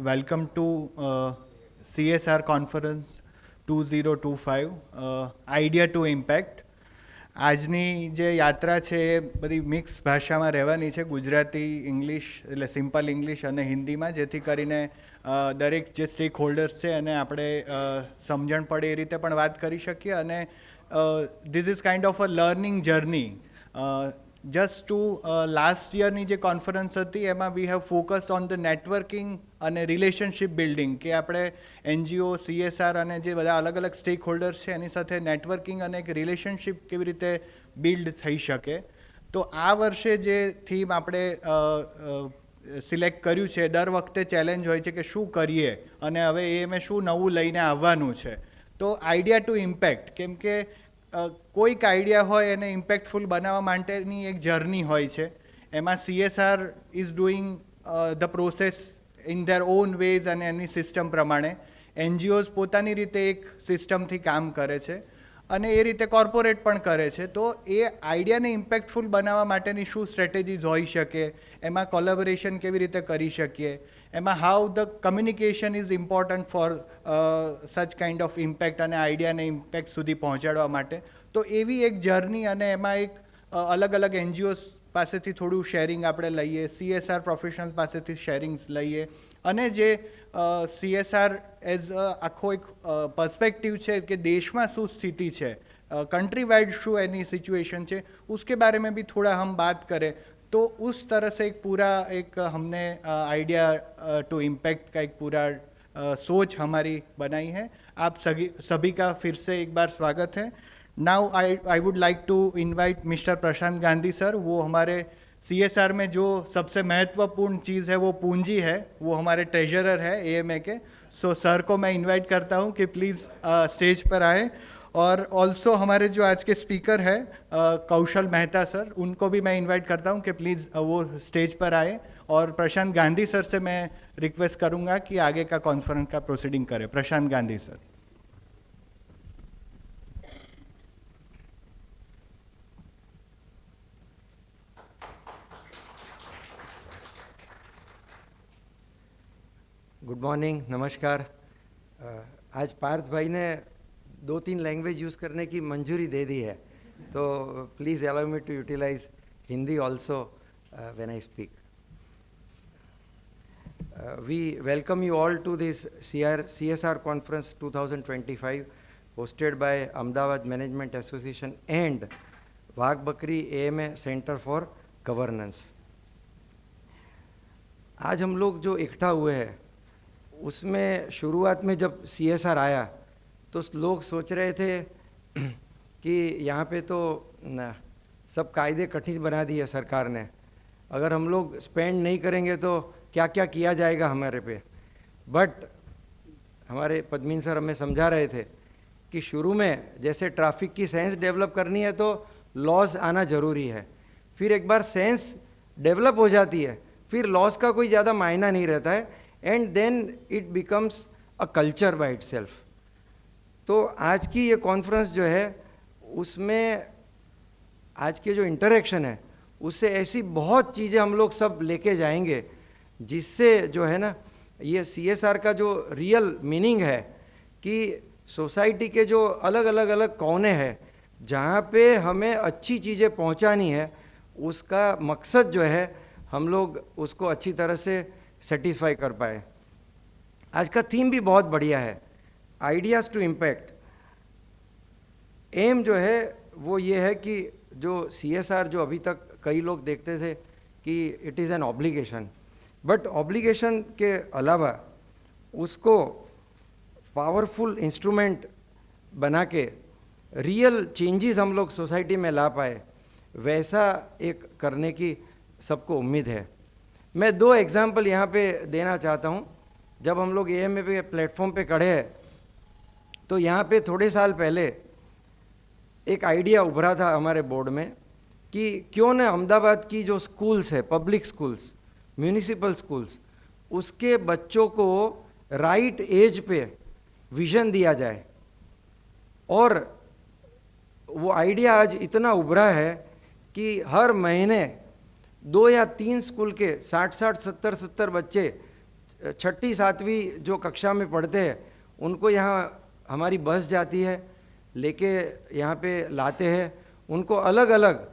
welcome to CSR conference 2025 idea to impact. આજની જે યાત્રા છે એ બધી મિક્સ ભાષામાં રહેવાની છે, ગુજરાતી, ઇંગ્લિશ એટલે સિમ્પલ ઇંગ્લિશ અને હિન્દીમાં, જેથી કરીને દરેક જે સ્ટેક હોલ્ડર્સ છે એને આપણે સમજણ પડે એ રીતે પણ વાત કરી શકીએ. અને this is kind of a learning journey. Just to last યરની જે કોન્ફરન્સ હતી એમાં we have focus on the networking અને રિલેશનશિપ બિલ્ડિંગ, કે આપણે એનજીઓ, CSR અને જે બધા અલગ અલગ સ્ટેક હોલ્ડર્સ છે એની સાથે નેટવર્કિંગ અને એક રિલેશનશિપ કેવી રીતે બિલ્ડ થઈ શકે. તો આ વર્ષે જે થીમ આપણે સિલેક્ટ કર્યું છે, દર વખતે ચેલેન્જ હોય છે કે શું કરીએ અને હવે એ મેં શું નવું લઈને આવવાનું છે. તો આઈડિયા ટુ ઇમ્પેક્ટ, કેમ કે કોઈક આઈડિયા હોય એને ઇમ્પેક્ટફુલ બનાવવા માટેની એક જર્ની હોય છે. એમાં CSR is doing the process in there on ways અને એની સિસ્ટમ પ્રમાણે. NGOs પોતાની રીતે એક સિસ્ટમથી કામ કરે છે અને એ રીતે કોર્પોરેટ પણ કરે છે. તો એ આઈડિયાને ઇમ્પેક્ટફુલ બનાવવા માટેની શું સ્ટ્રેટેજીસ હોઈ શકે, એમાં કોલેબોરેશન કેવી રીતે કરી શકીએ, એમાં how the communication is important for સચ કાઇન્ડ ઓફ ઇમ્પેક્ટ અને આઈડિયાને ઇમ્પેક્ટ સુધી પહોંચાડવા માટે. તો એવી એક જર્ની, અને એમાં એક અલગ અલગ NGOs પાસેથી થોડું શેરિંગ આપણે લઈએ, CSR પ્રોફેશનલ પાસેથી શેરિંગ્સ લઈએ, અને જે CSR એઝ આખો એક પર્સપેક્ટિવ છે કે દેશમાં શું સ્થિતિ છે, कंट्री वाइड शू एनी सिचुएशन है, उसके बारे में भी थोड़ा हम बात करें. तो उस तरह से एक पूरा एक हमने आइडिया टू इम्पैक्ट का एक पूरा सोच हमारी बनाई है. आप सभी का फिर से एक बार स्वागत है. Now I would like to invite mister Prashant Gandhi sir. वो हमारे CSR में जो सबसे महत्वपूर्ण चीज़ है वो पूंजी है, वो हमारे ट्रेजरर है AMA के. सो सर को मैं इनवाइट करता हूँ कि प्लीज़ स्टेज पर आए. और ऑल्सो हमारे जो आज के स्पीकर है कौशल मेहता सर, उनको भी मैं इनवाइट करता हूँ कि प्लीज़ वो स्टेज पर आए. और प्रशांत गांधी सर से मैं रिक्वेस्ट करूँगा कि आगे का कॉन्फ्रेंस का प्रोसीडिंग करें. प्रशांत गांधी सर. गुड मॉर्निंग, नमस्कार. आज पार्थ भाई ने 2-3 लैंग्वेज यूज़ करने की मंजूरी दे दी है, तो please allow me to utilize Hindi also when I speak. We welcome you all to this CSR conference 2025 hosted by Ahmedabad Management Association and Wagh Bakri AMA Center for Governance. आज हम लोग जो इकट्ठा हुए हैं उसमें शुरुआत में जब CSR आया तो लोग सोच रहे थे कि यहाँ पे तो सब कायदे कठिन बना दिए सरकार ने, अगर हम लोग स्पेंड नहीं करेंगे तो क्या क्या किया जाएगा हमारे पे. बट हमारे पद्मीन सर हमें समझा रहे थे कि शुरू में जैसे ट्रैफिक की सेंस डेवलप करनी है तो लॉज आना ज़रूरी है, फिर एक बार सेंस डेवलप हो जाती है फिर लॉज का कोई ज़्यादा मायना नहीं रहता है, and then it becomes a culture by itself. तो आज की ये कॉन्फ्रेंस जो है उसमें आज के जो इंटरेक्शन है उससे ऐसी बहुत चीज़ें हम लोग सब लेके जाएंगे जिससे जो है ना ये CSR का जो रियल मीनिंग है कि सोसाइटी के जो अलग अलग कोने हैं जहाँ पे हमें अच्छी चीज़ें पहुँचानी है, उसका मकसद जो है हम लोग उसको अच्छी तरह से सेटिस्फाई कर पाए. आज का थीम भी बहुत बढ़िया है, आइडियाज़ टू इम्पैक्ट. एम जो है वो ये है कि जो CSR जो अभी तक कई लोग देखते थे कि it is an obligation, but obligation के अलावा उसको पावरफुल इंस्ट्रूमेंट बना के रियल चेंजेस हम लोग सोसाइटी में ला पाए, वैसा एक करने की सबको उम्मीद है. मैं 2 एग्जाम्पल यहाँ पे देना चाहता हूँ. जब हम लोग AMA पे प्लेटफॉर्म पे खड़े हैं तो यहाँ पे थोड़े साल पहले एक आइडिया उभरा था हमारे बोर्ड में कि क्यों न अहमदाबाद की जो स्कूल्स है, पब्लिक स्कूल्स, म्यूनिसिपल स्कूल्स, उसके बच्चों को राइट एज पे विज़न दिया जाए. और वो आइडिया आज इतना उभरा है कि हर महीने 2 या 3 स्कूल के 60-60, 70-70 बच्चे छठी सातवीं जो कक्षा में पढ़ते हैं उनको यहाँ हमारी बस जाती है, लेके यहाँ पे लाते हैं, उनको अलग अलग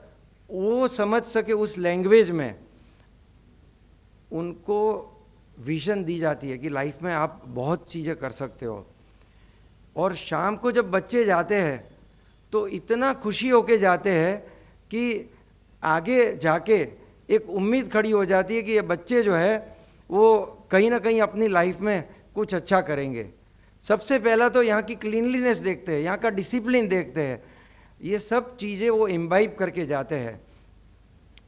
वो समझ सके उस लैंग्वेज में उनको विजन दी जाती है कि लाइफ में आप बहुत चीज़ें कर सकते हो। और शाम को जब बच्चे जाते हैं तो इतना खुशी होके जाते हैं कि आगे जाके एक उम्मीद खड़ी हो जाती है कि ये बच्चे जो है वो कहीं ना कहीं अपनी लाइफ में कुछ अच्छा करेंगे। सबसे पहला तो यहाँ की क्लीनलीनेस देखते हैं, यहाँ का डिसिप्लिन देखते हैं, ये सब चीज़ें वो इम्बाइब करके जाते हैं।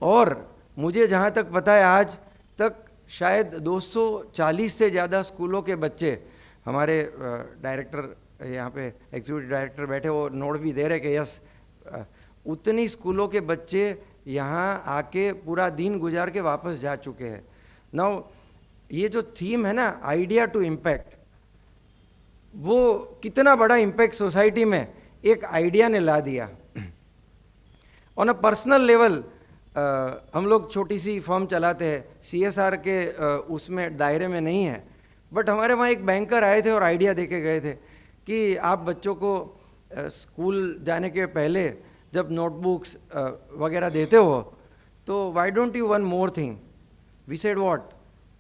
और मुझे जहाँ तक पता है आज तक शायद 240 से ज़्यादा स्कूलों के बच्चे, हमारे डायरेक्टर यहाँ पे एग्जीक्यूटिव डायरेक्टर बैठे वो नोट भी दे रहे कि यस उतनी स्कूलों के बच्चे यहाँ आके पूरा दिन गुजार के वापस जा चुके हैं। नाउ ये जो थीम है ना, आइडिया टू इम्पैक्ट, वो कितना बड़ा इम्पैक्ट सोसाइटी में एक आइडिया ने ला दिया। ऑन अ पर्सनल लेवल हम लोग छोटी सी फर्म चलाते हैं, CSR के उसमें दायरे में नहीं है, बट हमारे वहाँ एक बैंकर आए थे और आइडिया देके गए थे कि आप बच्चों को स्कूल जाने के पहले जब नोटबुक्स वगैरह देते हो तो why don't you one more thing. We said what,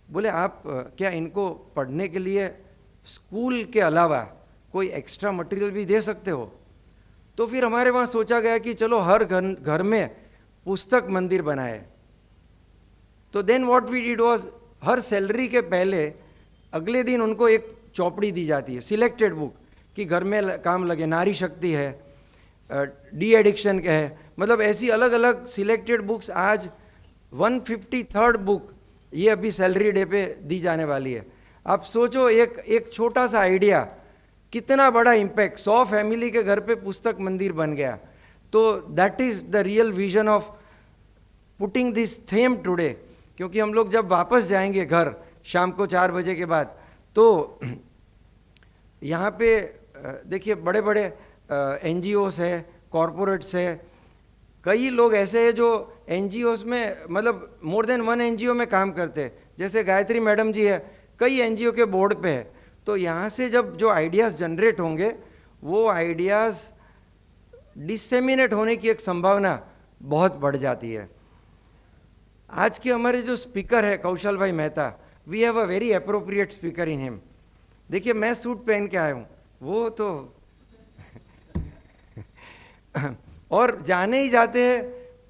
बोले आप क्या इनको पढ़ने के लिए स्कूल के अलावा कोई एक्स्ट्रा मटेरियल भी दे सकते हो। तो फिर हमारे वहाँ सोचा गया कि चलो हर घर में पुस्तक मंदिर बनाए। तो then what we did was, हर सैलरी के पहले अगले दिन उनको एक चौपड़ी दी जाती है, सिलेक्टेड बुक, कि घर में काम लगे, नारी शक्ति है, डी एडिक्शन का है, मतलब ऐसी अलग अलग सिलेक्टेड बुक्स। आज 153rd बुक ये अभी सैलरी डे पे दी जाने वाली है। आप सोचो एक छोटा सा आइडिया कितना बड़ा इम्पैक्ट, 100 फैमिली के घर पे पुस्तक मंदिर बन गया। तो that is the real vision of putting this theme today. क्योंकि हम लोग जब वापस जाएंगे घर शाम को 4 बजे के बाद, तो यहाँ पे देखिए बड़े बड़े NGOs है, कॉरपोरेट्स है, कई लोग ऐसे हैं जो NGOs में मतलब मोर देन 1 NGO में काम करते हैं। जैसे गायत्री मैडम जी है, कई NGO के बोर्ड पे है। तो यहाँ से जब जो आइडियाज़ जनरेट होंगे वो आइडियाज़ डिसेमिनेट होने की एक संभावना बहुत बढ़ जाती है। आज के हमारे जो स्पीकर है कौशल भाई Mehta, we have a very appropriate speaker in him. देखिए मैं सूट पहन के आया हूँ, वो तो और जाने ही जाते हैं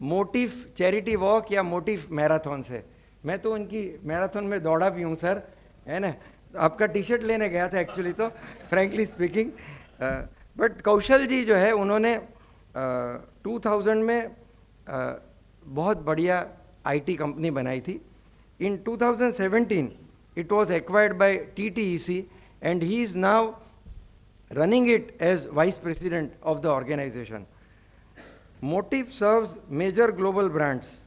मोटिफ चैरिटी वॉक या मोटिफ मैराथन से। मैं तो उनकी मैराथन में दौड़ा भी हूँ सर, है ना। आपका टी-शर्ट लेने गया था एक्चुअली, तो फ्रैंकली स्पीकिंग। बट कौशल जी जो है उन्होंने 2000 में बहुत बढ़िया IT कंपनी बनाई थी। इन 2017 it was acquired by TTEC and he is now running it as vice president of the organization. Motif serves major global brands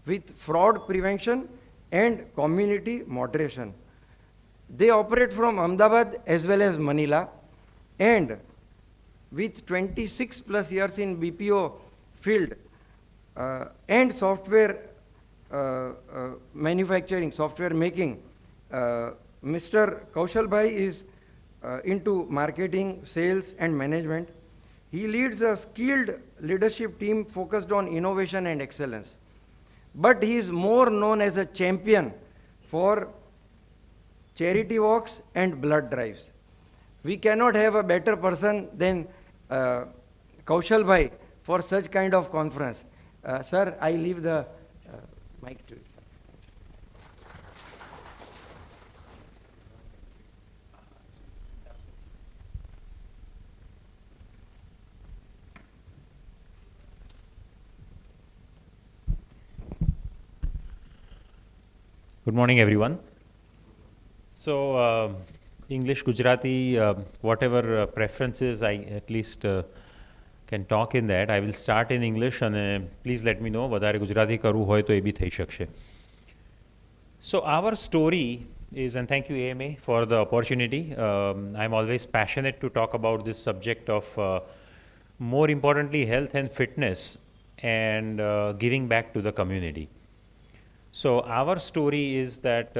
with fraud prevention and community moderation. They operate from Ahmedabad as well as Manila, and with 26 plus years in BPO field and software manufacturing, software making, Mr. Kaushal Bhai is into marketing, sales and management. He leads a skilled leadership team focused on innovation and excellence. But he is more known as a champion for charity walks and blood drives. We cannot have a better person than Kaushal Bhai for such kind of conference. Sir, I leave the mic to you. Good morning, everyone. So, English, Gujarati, whatever preferences, I at least can talk in that. I will start in English and please let me know વધારે ગુજરાતી કરવું હોય તો એ બી થઈ શકશે. So our story is, and thank you AMA for the opportunity. I'm always passionate to talk about this subject of more importantly health and fitness and giving back to the community. So our story is that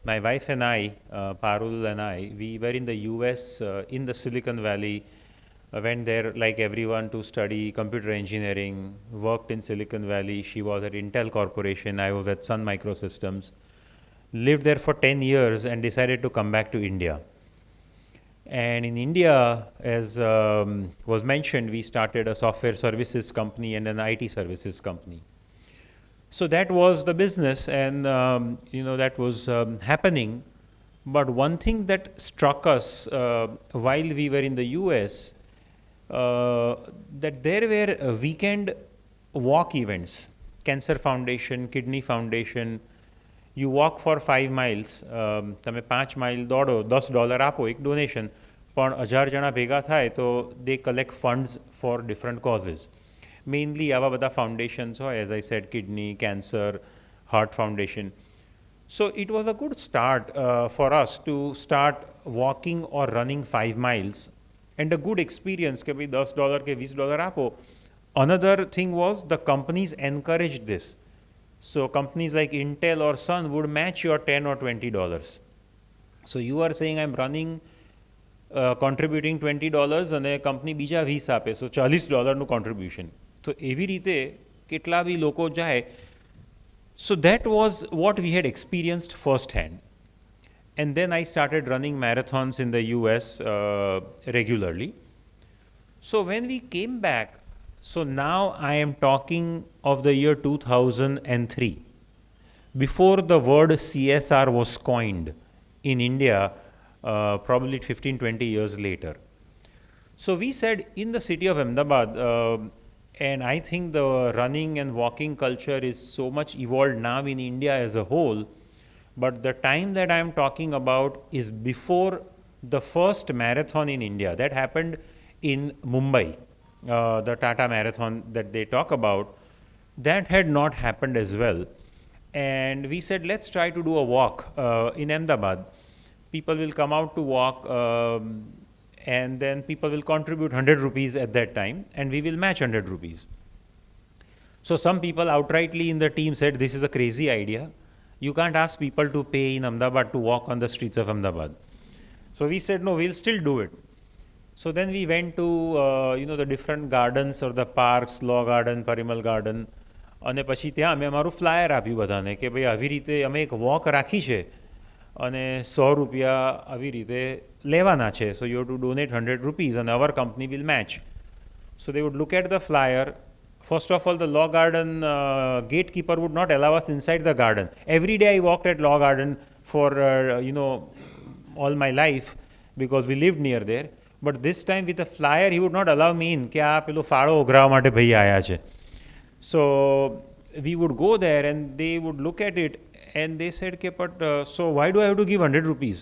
my wife and I, Parul and I, we were in the US, in the Silicon Valley, went there like everyone to study computer engineering, worked in Silicon Valley. She was at Intel Corporation, I was at Sun Microsystems, lived there for 10 years and decided to come back to India. And in India, as was mentioned, we started a software services company and an IT services company. So that was the business, and that was happening. But one thing that struck us while we were in the US, that there were weekend walk events, Cancer Foundation, Kidney Foundation. You walk for 5 miles, તમે 5 mile દોડો, $10 આપો એક donation, પણ 1000 જણા ભેગા થાય તો they collect funds for different causes. Mainly આવા બધા foundations હોય, as I said, kidney, cancer, heart foundation. So it was a good start for us to start walking or running 5 miles, and a good experience કે ભાઈ $10 કે $20 આપો. Another thing was the companies encouraged this. So companies like Intel or Sun would match your $10 or $20. So you are saying I'm running, contributing $20 અને company બીજા 20 આપે, so $40 contribution. So એવી રીતે કેટલા બી લોકો જાય. So that was what we had experienced firsthand. And then I started running marathons in the US regularly. So when we came back, so now I am talking of the year 2003, before the word CSR was coined in India, probably 15-20 years later. So we said in the city of Ahmedabad, and I think the running and walking culture is so much evolved now in India as a whole, but the time that I am talking about is before the first marathon in India. That happened in Mumbai, the Tata Marathon that they talk about. That had not happened as well. And we said, let's try to do a walk in Ahmedabad. People will come out to walk, and then people will contribute 100 rupees at that time, and we will match 100 rupees. So some people outrightly in the team said, this is a crazy idea. You can't ask people to pay in Ahmedabad to walk on the streets of Ahmedabad. So we said, no, we'll still do it. So then we went to the different gardens or the parks, Law Garden, Parimal Garden, અને પછી ત્યાં અમે અમારું flyer આપ્યું બધાને કે ભાઈ આવી રીતે અમે એક વોક રાખી છે અને 100 રૂપિયા આવી રીતે લેવાના છે. So you have to donate 100 rupees and our company will match. So they would look at the flyer. First of all, the Law Garden gatekeeper would not allow us inside the garden. Every day I walked at Law Garden for all my life because we lived near there. But this time with a flyer he would not allow me in કે આ પેલો ફાળો ઉઘરાવા માટે ભાઈ આયા છે. So we would go there and they would look at it and they said, but so why do I have to give 100 rupees?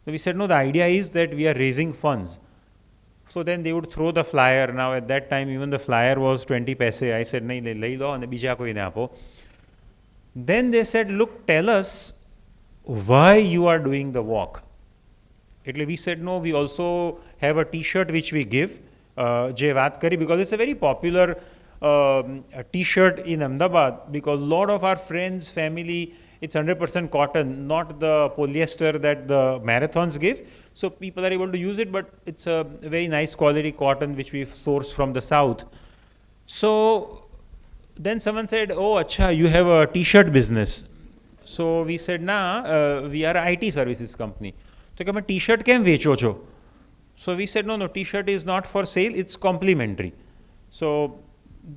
So we said, no, the idea is that we are raising funds. So then they would throw the flyer. Now at that time even the flyer was 20 paise. I said, nahi, લઈ લો અને બીજા કોઈને આપો. Then they said, look, tell us why you are doing the walk. એટલે we said, no, we also have a t-shirt which we give, જે વાત કરી, because it's a very popular t-shirt in Ahmedabad, because a lot of our friends, family, it's 100% cotton, not the polyester that the marathons give. So people are able to use it, but it's a very nice quality cotton which we source from the south. So then someone said, oh, acha, you have a t-shirt business. So we said, nah, we are an IT services company. So તમે t-shirt કેમ વેચો છો? So we said, no, t-shirt is not for sale, it's complimentary. So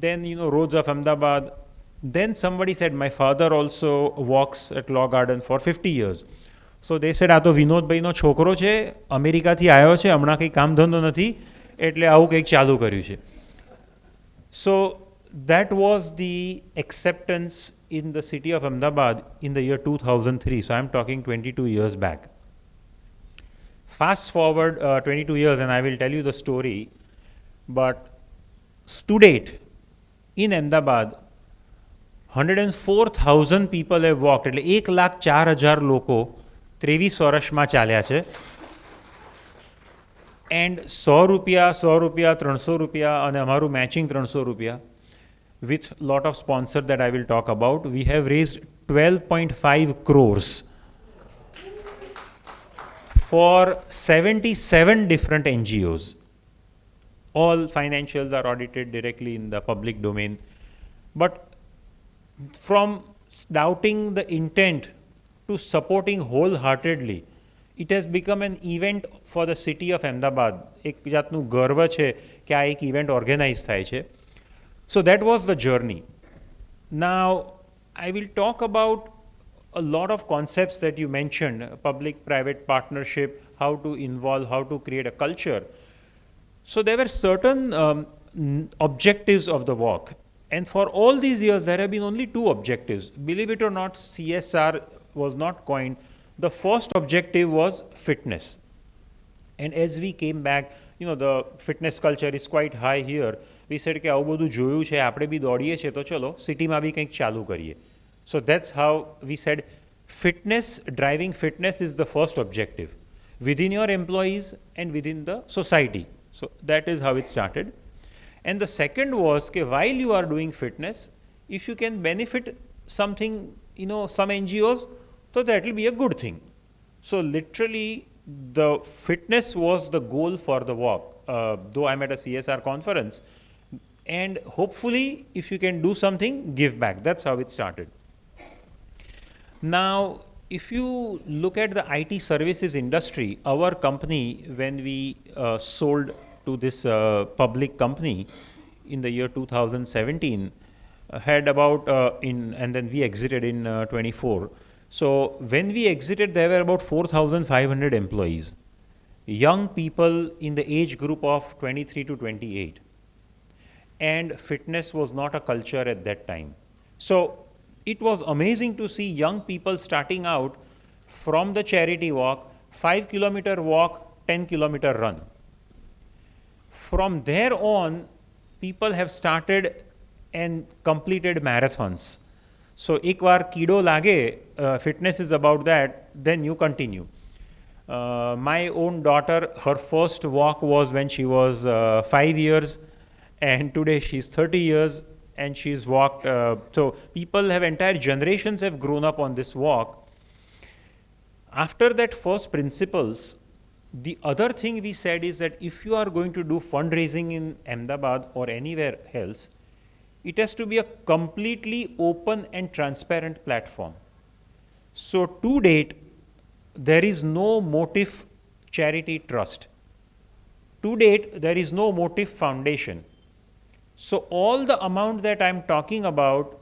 then, roads of Ahmedabad. Then somebody said, my father also walks at Law Garden for 50 years. So they said, આ તો વિનોદભાઈનો છોકરો છે, અમેરિકાથી આવ્યો છે, હમણાં કંઈ કામ ધંધો નથી, એટલે આવું કંઈક ચાલુ કર્યું છે. So that was the acceptance in the city of Ahmedabad in the year 2003. So I'm talking 22 years back. Fast forward 22 years and I will tell you the story. But to date, in Ahmedabad, 104,000 people have walked. એટલે 1,04,000 લોકો 23 વર્ષમાં ચાલ્યા છે. And 100 રૂપિયા, 300 રૂપિયા અને અમારું matching 300 રૂપિયા. with lot of sponsor that I will talk about, we have raised 12.5 crores for 77 different NGOs. All financials are audited directly in the public domain. But from doubting the intent to supporting wholeheartedly, it has become an event for the city of Ahmedabad. એક જાતનું ગર્વ છે કે આ એક event organise થાય છે. So that was the journey. Now, I will talk about a lot of concepts that you mentioned, public-private partnership, how to involve, how to create a culture. So there were certain objectives of the walk. And for all these years, there have been only two objectives. Believe it or not, CSR was not coined. The first objective was fitness. And as we came back, the fitness culture is quite high here. We said કે આવું બધું જોયું છે, આપણે બી દોડીએ છીએ, તો ચલો સિટીમાં બી કંઈક ચાલુ કરીએ. So that's how we said fitness, driving fitness is the first objective within your employees and within the society. So that is how it started. And the second was that while you are doing fitness, if you can benefit something, some NGOs, so that will be a good thing. So literally, the fitness was the goal for the walk, though I'm at a CSR conference. And hopefully, if you can do something, give back. That's how it started. Now, if you look at the IT services industry, our company, when we sold to this public company in the year 2017, had about, and then we exited in 24. So when we exited, there were about 4,500 employees, young people in the age group of 23 to 28. And fitness was not a culture at that time. So it was amazing to see young people starting out from the charity walk, 5-kilometer walk, 10-kilometer run. From there on, people have started and completed marathons. So ekvar kido lage, fitness is about that, then you continue. My own daughter, her first walk was when she was 5 years, and today she's 30 years and she's walked. So people have, entire generations have grown up on this walk. After that first principles, the other thing we said is that if you are going to do fundraising in Ahmedabad or anywhere else, it has to be a completely open and transparent platform. So to date, there is no Motif charity trust. To date, there is no Motif foundation. So all the amount that I'm talking about,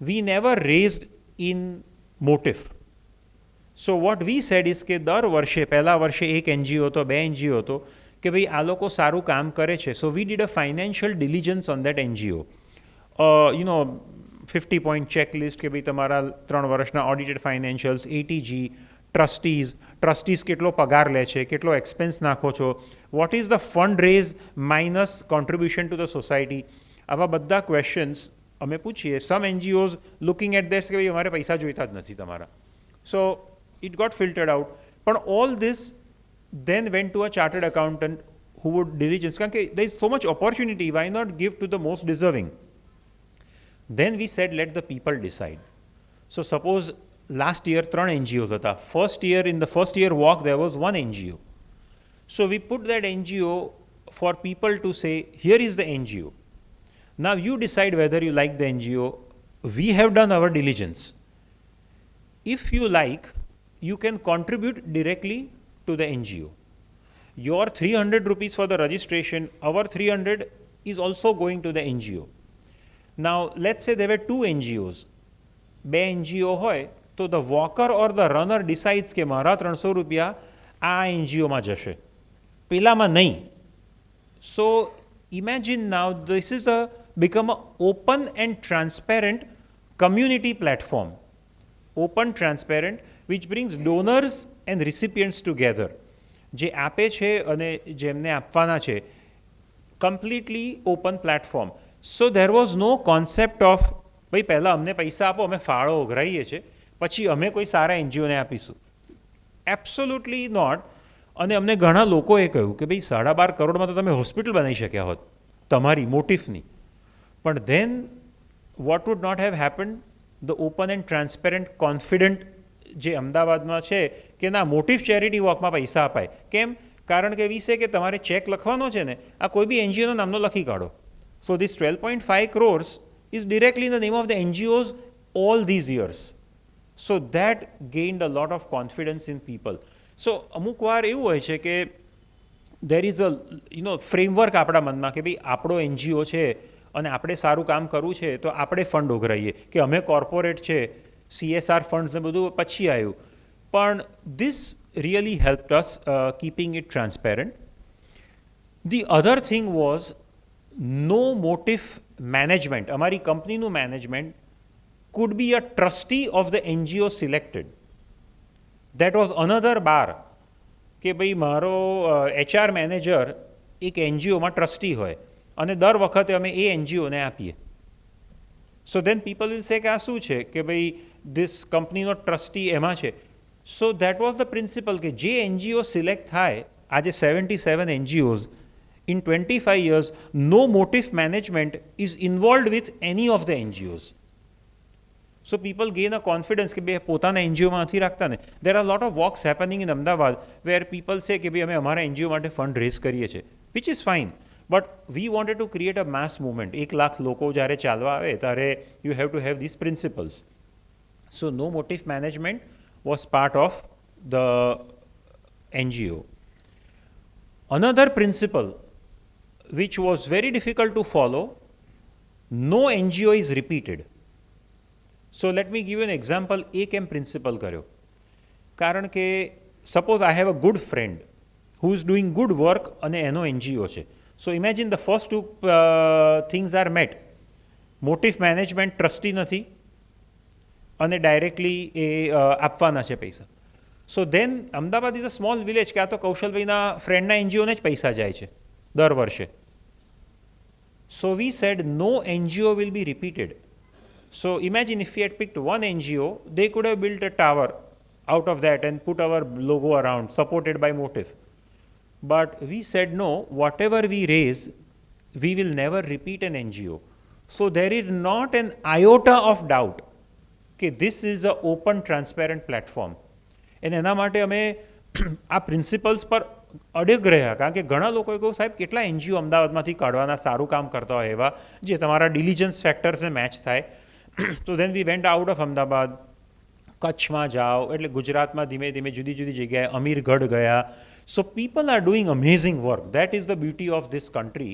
we never raised in Motif. So what we said is કે દર વર્ષે પહેલા વર્ષે એક NGO હતો, 2 NGO હતો કે ભાઈ આ લોકો સારું કામ કરે છે. So we did a financial diligence on that NGO. 50-point checklist કે ભાઈ તમારા 3 વર્ષના audited financials, ATG, trustees કેટલો પગાર લે છે, કેટલો expense નાખો છો, what is the fund raise minus contribution to the society. આવા બધા questions અમે પૂછીએ. Some NGOs looking at this કે ભાઈ અમારે પૈસા જોઈતા જ નથી તમારા. So it got filtered out. But all this then went to a chartered accountant who would diligence. There is so much opportunity, why not give to the most deserving? Then we said, let the people decide. So suppose last year 3 NGOs hata. In the first year walk, there was 1 NGO. So we put that NGO for people to say, here is the NGO. Now you decide whether you like the NGO. We have done our diligence. If you like, you can contribute directly to the NGO. Your 300 rupees for the registration, our 300 is also going to the NGO. Now, let's say there were 2 NGOs. 2 NGO hoy, so the walker or the runner decides કે મારા 300 રૂપિયા આ NGO માં જશે. પેલામાં નહીં. So imagine now this is become an open and transparent community platform. Open, transparent, which brings donors and recipients together. જે આપે છે અને જેમને આપવાના છે, completely open platform. So there was no concept of ભાઈ પહેલાં અમને પૈસા આપો, અમે ફાળો ઉઘરાઈએ છે, પછી અમે કોઈ સારા NGOને આપીશું. Absolutely not. અને અમને ઘણા લોકોએ કહ્યું કે ભાઈ 12.5 કરોડમાં તો તમે હોસ્પિટલ બનાવી શક્યા હોત તમારી મોટિફની. પણ then what would not have happened? The open and transparent, confident જે અમદાવાદમાં છે કે ના મોટિફ ચેરિટી વોકમાં પૈસા અપાય. કેમ? કારણ કે વિશે કે તમારે ચેક લખવાનો છે ને આ કોઈ બી એનજીઓનો નામનો લખી કાઢો. So this 12.5 crores is directly in the name of the NGOs all these years. So that gained a lot of confidence in people. So અમુક વાર એવું હોય છે કે there is a ફ્રેમવર્ક આપણા મનમાં કે ભાઈ આપણો એનજીઓ છે અને આપણે સારું કામ કરવું છે તો આપણે ફંડ ઉઘરાઈએ કે અમે કોર્પોરેટ છે, CSR ફંડ્સ ને બધું પછી આવ્યું. પણ this really helped us keeping it transparent. The other thing was no motive management. અમારી કંપનીનું management could be a trustee of the NGO selected. That was another bar. કે ભાઈ મારો HR મેનેજર એક એનજીઓમાં ટ્રસ્ટી હોય અને દર વખતે અમે એ એનજીઓને આપીએ. સો દેન પીપલ વિલ સે કે આ શું છે કે ભાઈ ધીસ કંપનીનો ટ્રસ્ટી એમાં છે. So that was the principal કે જે એનજીઓ સિલેક્ટ થાય, આજે 77 NGOs in 25 years, no motive management is involved with any of the NGOs. So people gain a confidence કે ભાઈ પોતાના એનજીઓમાં નથી રાખતા ને. There are a lot of walks happening in Ahmedabad where people say કે ભાઈ અમે અમારા એનજીઓ માટે ફંડ રેઝ કરીએ છીએ, which is fine. But we wanted to create a mass movement. 1 lakh લોકો જ્યારે ચાલવા આવે ત્યારે you have to have these principles. So no motive management was part of the NGO. Another principle which was very difficult to follow, no NGO is repeated. So let me give you an example. A કેમ principal કર્યો? કારણ કે suppose I have a good friend who is doing good work અને એનો NGO છે. So imagine the first two things are met. Motive management trustee નથી અને directly એ આપવાના છે પૈસા. So then Ahmedabad is a small village કે આ તો કૌશલભાઈના ફ્રેન્ડના એનજીઓને જ પૈસા જાય છે દર વર્ષે. So we said no NGO will be repeated. So imagine if we had picked one NGO, they could have built a tower out of that and put our logo around, supported by Motif. But we said no, whatever we raise, we will never repeat an NGO. So there is not an iota of doubt that this is an open, transparent platform. And એના માટે અમે આ principles પર અડગ રહ્યા, કારણ કે ઘણા લોકોએ કહ્યું સાહેબ કેટલા એનજીઓ અમદાવાદમાંથી કાઢવાના સારું કામ કરતા હોય એવા જે તમારા ડિલિજન્સ ફેક્ટર્સને મેચ થાય. So then we went out of Ahmedabad, કચ્છમાં જાઓ એટલે ગુજરાતમાં ધીમે ધીમે જુદી જુદી જગ્યાએ અમીરગઢ ગયા. So people are doing amazing work. That is the beauty of this country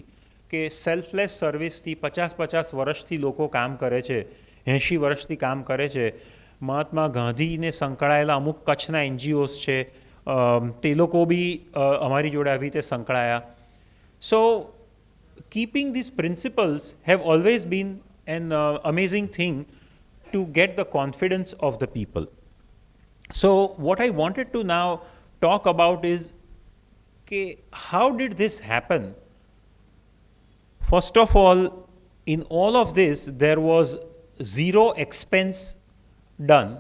કે સેલ્ફલેસ સર્વિસથી 50 વર્ષથી લોકો કામ કરે છે, 80 વર્ષથી કામ કરે છે. મહાત્મા ગાંધીને સંકળાયેલા અમુક કચ્છના NGOs છે, તે લોકો બી અમારી જોડે આવી રીતે સંકળાયા. So keeping these principles have always been an amazing thing to get the confidence of the people. So what I wanted to now talk about is how did this happen? First of all, in all of this there was zero expense done.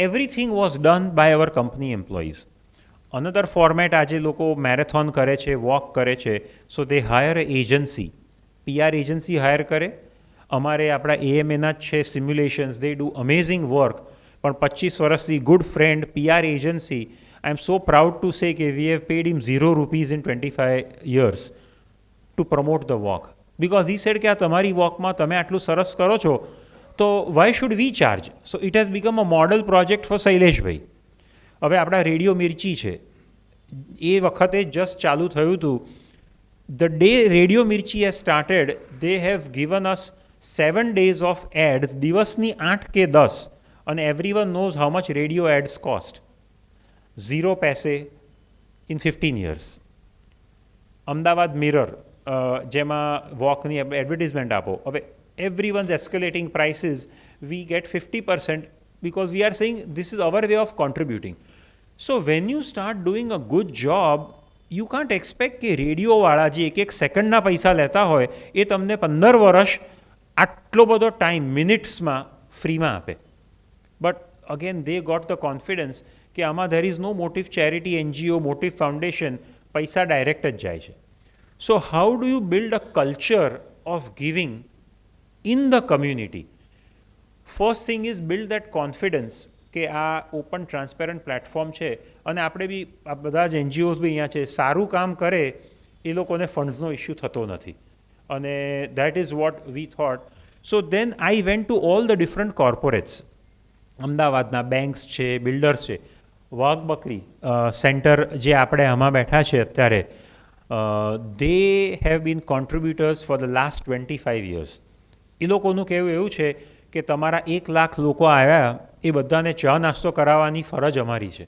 Everything was done by our company employees. Another format આજે લોકો marathon કરે છે, walk કરે છે, so they hire an agency. PR agency hire કરે. અમારે આપણા AMAના જ છે simulations, they do amazing work. પણ 25 વર્ષથી good friend PR agency, I am so proud to say that we have paid him 0 rupees in 25 years to promote the walk. Because he said કે આ તમારી વોકમાં તમે આટલું સરસ કરો છો, તો why should we charge? So it has become a model project for શૈલેષભાઈ. હવે આપણા રેડિયો મિર્ચી છે, એ વખતે જસ્ટ ચાલુ થયું હતું. The day Radio Mirchi has started, they have given us 7 days of ads, દિવસની 8 કે 10, and everyone knows how much radio ads cost. 0 પૈસે in 15 years. અમદાવાદ મિરર જેમાં વોકની એડવર્ટિઝમેન્ટ આપો, હવે everyone's escalating prices, we get 50% because we are saying this is our way of contributing. So when you start doing a good job, you can't expect કે રેડિયોવાળા જે એક સેકન્ડના પૈસા લેતા હોય એ તમને 15 વર્ષ આટલો બધો ટાઈમ મિનિટ્સમાં ફ્રીમાં આપે. But again they got the confidence કે આમાં there is no motive charity NGO, motive foundation, પૈસા ડાયરેક્ટ જ જાય છે. So how do you build a culture of giving in the community. First thing is build that confidence કે આ open transparent platform છે અને આપણે બી આ બધા જ એનજીઓઝ બી અહીંયા છે, સારું કામ કરે એ લોકોને ફંડ્સનો ઇસ્યુ થતો નથી અને that is what we thought. So then I went to all the different corporates. અમદાવાદના બેંક્સ છે, બિલ્ડર્સ છે, વાઘ બકરી સેન્ટર જે આપણે આમાં બેઠા છે અત્યારે, they have been contributors for the last 25 years. એ લોકોનું કહેવું એવું છે કે તમારા 1 લાખ લોકો આવ્યા એ બધાને ચા નાસ્તો કરાવવાની ફરજ અમારી છે.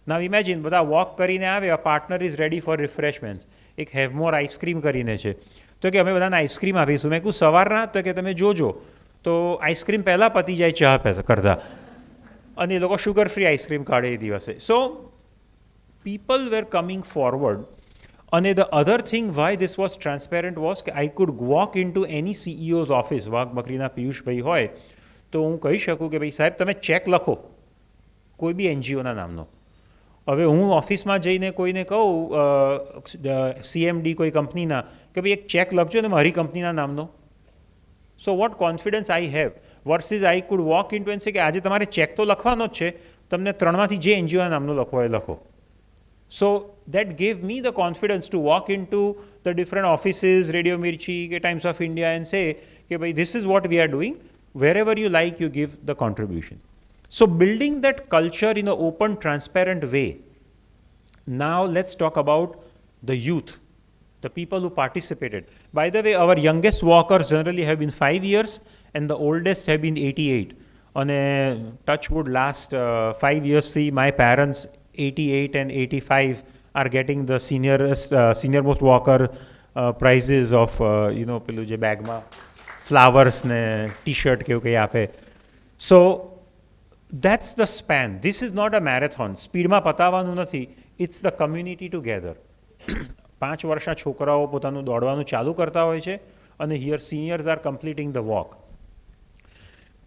નાવ ઇમેજિન બધા વોક કરીને આવે, અ પાર્ટનર ઇઝ રેડી ફોર રિફ્રેશમેન્ટ્સ. એક હેવમોર આઈસ્ક્રીમ કરીને છે, તો કે અમે બધાને આઈસ્ક્રીમ આપીશું. મેં કહું સવારના, તો કે તમે જોજો તો આઈસ્ક્રીમ પહેલાં પતી જાય ચા કરતાં, અને એ લોકો શુગર ફ્રી આઈસ્ક્રીમ કાઢે એ દિવસે. So people were coming forward. અને the other thing why this was transparent was કે I could walk in to any CEO's office, વાઘ બકરીના પિયુષભાઈ હોય તો હું કહી શકું કે ભાઈ સાહેબ તમે ચેક લખો કોઈ બી એનજીઓના નામનો. હવે હું ઓફિસમાં જઈને કોઈને કહું સીએમડી કોઈ કંપનીના કે ભાઈ એક ચેક લખજો ને મારી કંપનીના નામનો. So what confidence I have versus I could walk in to and say કે આજે તમારે ચેક તો લખવાનો જ છે, તમને 3માંથી જે એનજીઓના નામનો લખવો એ લખો. So that gave me the confidence to walk into the different offices, Radio Mirchi, Times of India, and say, okay, bhai, this is what we are doing. Wherever you like, you give the contribution. So building that culture in an open, transparent way. Now let's talk about the youth, the people who participated. By the way, our youngest walkers generally have been 5 years and the oldest have been 88. On a touch wood last 5 years, see my parents 88 and 85 are getting the senior most walker prizes of પેલું જે બેગમાં flowers ને T-shirt કેવું કંઈ આપે. So that's the span. This is not a marathon. સ્પીડમાં પતાવવાનું નથી. It's the community together. 5 વર્ષના છોકરાઓ પોતાનું દોડવાનું ચાલુ કરતા હોય છે અને here seniors are completing the walk.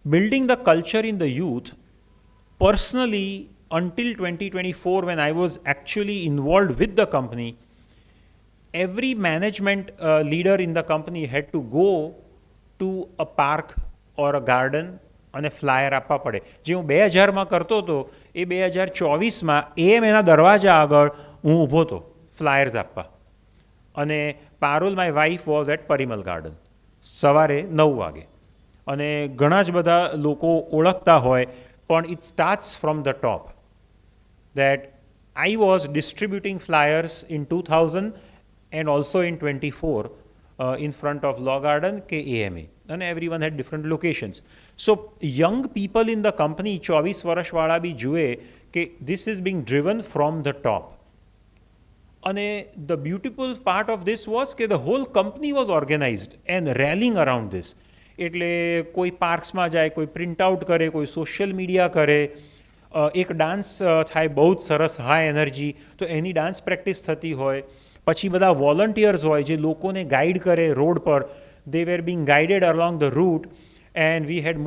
Building the culture in the youth. Personally until 2024, when I was actually involved with the company, every management leader in the company had to go to a park or a garden અને flyer આપવા પડે. જે હું 2000માં કરતો હતો એ 2024માં એના દરવાજા આગળ હું ઊભો હતો ફ્લાયર્સ આપવા. અને Parul my wife was at Parimal Garden સવારે 9 વાગે. અને ઘણા જ બધા લોકો ઓળખતા હોય, પણ it starts from the top. That I was distributing flyers in 2000 and also in 24 in front of Law Garden ke AMA, and everyone had different locations. So young people in the company 24 વર્ષ વાળા બી જુએ કે this is being driven from the top. અને the beautiful part of this was કે the whole company was organized and rallying around this. એટલે કોઈ પાર્ક્સમાં જાય, કોઈ પ્રિન્ટ આઉટ કરે, કોઈ સોશિયલ મીડિયા કરે, એક ડાન્સ થાય બહુ જ સરસ હાઈ એનર્જી, તો એની ડાન્સ પ્રેક્ટિસ થતી હોય. પછી બધા વોલન્ટિયર્સ હોય જે લોકોને ગાઈડ કરે રોડ પર. They were being guided along the route and we had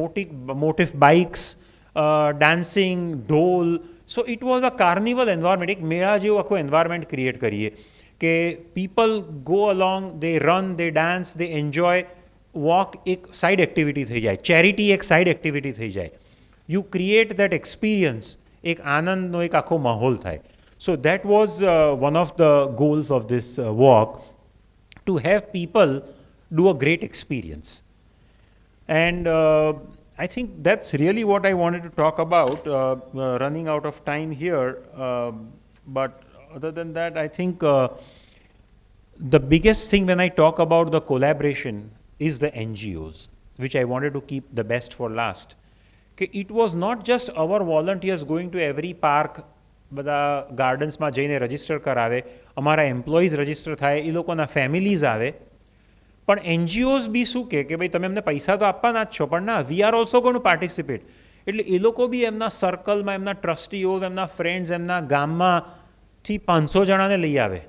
motif bikes, dancing, dhol. So it was a carnival environment. એક મેળા જેવું આખું એન્વાયરમેન્ટ ક્રિએટ કરીએ કે people go along, they run, they dance, they enjoy. Walk એક side activity થઈ જાય, charity એક સાઇડ એક્ટિવિટી થઈ જાય. You create that experience, એક આનંદનો એક આખો માહોલ થાય. So that was one of the goals of this walk, to have people do a great experience. And I think that's really what I wanted to talk about, running out of time here. But other than that, I think the biggest thing when I talk about the collaboration is the NGOs, which I wanted to keep the best for last. It was not just our volunteers going to every park, બધા ગાર્ડન્સમાં જઈને register કરાવે, અમારા employees register થાય, એ લોકોના families આવે. પણ NGOs બી શું કે ભાઈ તમે અમને પૈસા તો આપવાના જ છો, પણ ના, we are also going to participate. એટલે એ લોકો બી એમના સર્કલમાં, એમના ટ્રસ્ટીઓઝ, એમના ફ્રેન્ડ્સ, એમના ગામમાંથી 500 જણાને લઈ આવે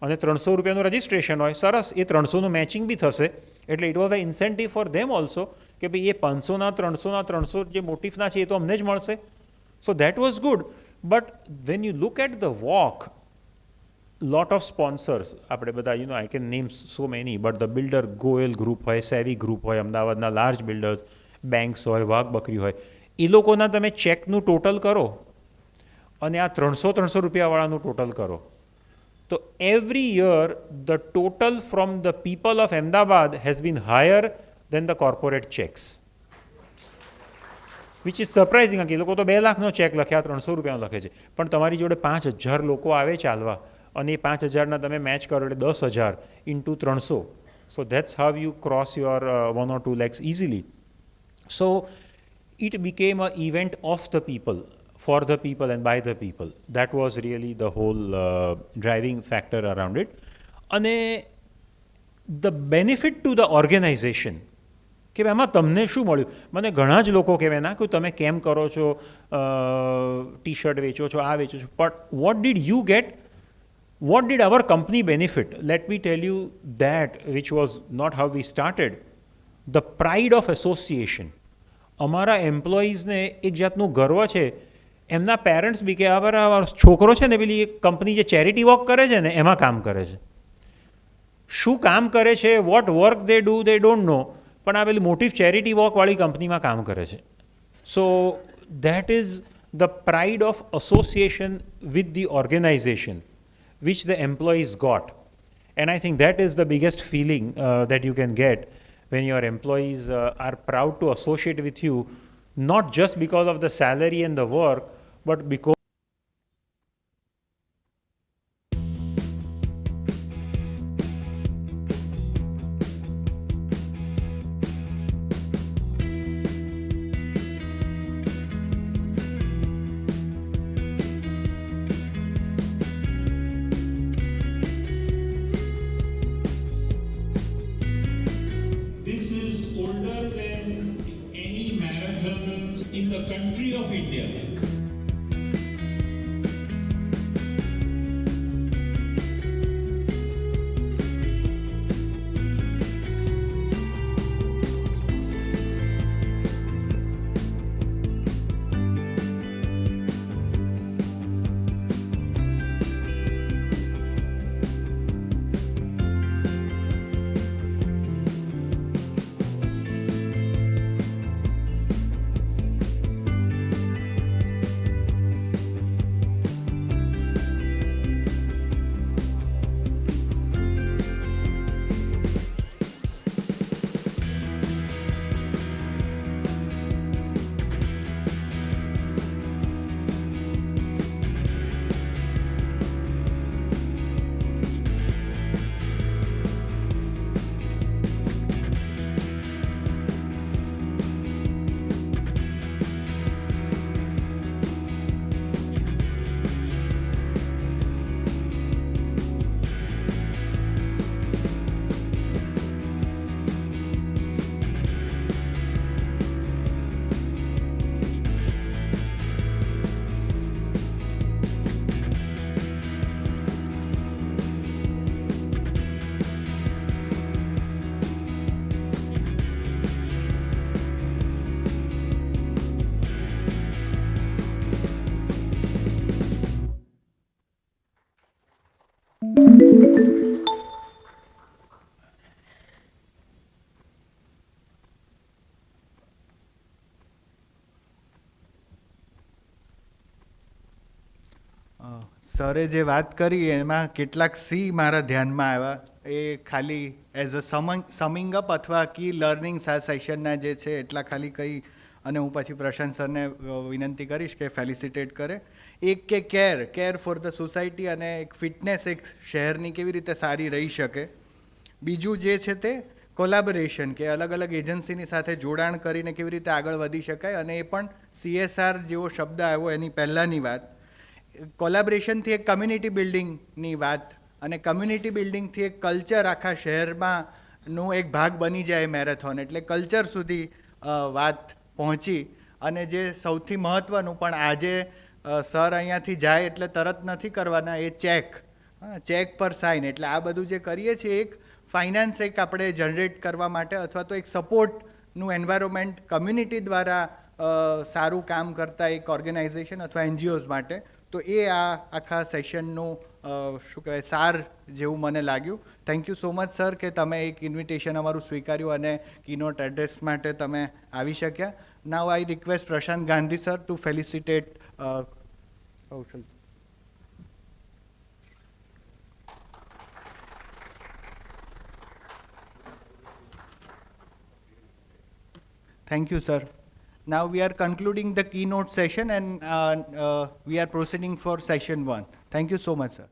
અને 300 રૂપિયાનું રજિસ્ટ્રેશન હોય. સરસ, એ 300નું મેચિંગ બી થશે. એટલે it was a incentive for them also કે ભાઈ એ 500ના 300 જે મોટિફના છે એ તો અમને જ મળશે. So that was good. But when you look at the walk, lot of sponsors, આપણે બધા I can name so many, but the builder Goel group હોય, સેવી ગ્રુપ હોય, અમદાવાદના લાર્જ બિલ્ડર્સ, બેંક્સ હોય, વાઘ બકરી હોય, એ લોકોના તમે ચેકનું ટોટલ કરો અને આ 300 રૂપિયાવાળાનું ટોટલ કરો તો every year the total from the people of Ahmedabad has been higher than the corporate checks, which is surprising. કે એ લોકો તો 2 લાખનો ચેક લખે, આ 300 રૂપિયાનો લખે છે, પણ તમારી જોડે 5000 લોકો આવે ચાલવા અને એ 5000ના તમે મેચ કરો એટલે 10,000 into 300. So that's how you cross your 1 or 2 lakhs easily. So it became an event of the people, for the people and by the people. That was really the whole driving factor around it. And the benefit to the organization, કે એમાં તમને શું મળ્યું? મને ઘણા જ લોકો કહેવાય ના કે તમે કેમ કરો છો, ટી શર્ટ વેચો છો, આ વેચો છો, but what did you get? What did our company benefit? Let me tell you that, which was not how we started. The pride of association. અમારા એમ્પ્લોઈઝને એક જાતનું ગર્વ છે, એમના પેરેન્ટ્સ બી કે આ છોકરો છે ને પેલી એક કંપની જે ચેરિટી વોક કરે છે ને એમાં કામ કરે છે. શું કામ કરે છે, what work they don't know, પણ આ પેલી મોટિફ ચેરિટી વોકવાળી કંપનીમાં કામ કરે છે. So that is the pride of association with the organisation which the employees got. And I think that is the biggest feeling that you can get when your employees are proud to associate with you, not just because of the salary and the work, but because this is older than any marathon in the country of India. સરે જે વાત કરી એમાં કેટલાક C મારા ધ્યાનમાં આવ્યા, એ ખાલી એઝ અ સમિંગ અપ અથવા કી લર્નિંગ્સ આ સેશનના જે છે એટલા ખાલી કહી અને હું પછી પ્રશાંત સરને વિનંતી કરીશ કે ફેલિસિટેટ કરે. એક કે કેર ફોર ધ સોસાયટી અને એક ફિટનેસ એક શહેરની કેવી રીતે સારી રહી શકે. બીજું જે છે તે કોલાબોરેશન, કે અલગ અલગ એજન્સીની સાથે જોડાણ કરીને કેવી રીતે આગળ વધી શકાય, અને એ પણ CSR જેવો શબ્દ આવ્યો એની પહેલાંની વાત. કોલાબોરેશનથી એક કમ્યુનિટી બિલ્ડિંગની વાત, અને કમ્યુનિટી બિલ્ડિંગથી એક કલ્ચર આખા શહેરમાં નો એક ભાગ બની જાય મેરેથોન, એટલે કલ્ચર સુધી વાત પહોંચી. અને જે સૌથી મહત્ત્વનું, પણ આજે સર અહીંયાથી જાય એટલે તરત નથી કરવાના, એ ચેક પર સાઇન. એટલે આ બધું જે કરીએ છીએ એક ફાઇનાન્સ એક આપણે જનરેટ કરવા માટે, અથવા તો એક સપોર્ટનું એન્વાયરમેન્ટ કમ્યુનિટી દ્વારા સારું કામ કરતા એક ઓર્ગેનાઇઝેશન અથવા NGOs માટે. તો એ આ આખા સેશનનું શું કહેવાય સાર જેવું મને લાગ્યું. Thank you so much sir કે તમે એક ઇન્વિટેશન અમારું સ્વીકાર્યું અને કીનોટ એડ્રેસ માટે તમે આવી શક્યા. Now I request Prashant Gandhi sir to felicitate Kaushal. Thank you, sir. Now we are concluding the keynote session and we are proceeding for session 1. Thank you so much, sir.